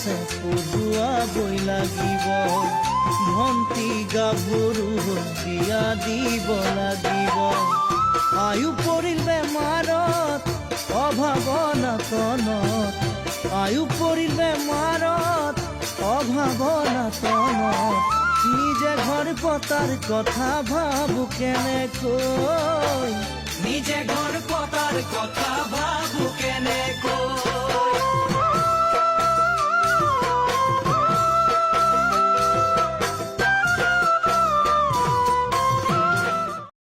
আছে পঢ়ুৱাবই লাগিব। ভণ্টি গাভৰু বিয়া দিব লাগিব। আয়ু পৰিল বেমাৰত অভাৱনাতনত, আয়ু পৰিল বেমাৰত অভাৱনাতনত, নিজে ঘৰ পতাৰ কথা ভাবো কেনেকৈ, নিজে ঘৰ পতাৰ কথা ভাবো কেনেকৈ।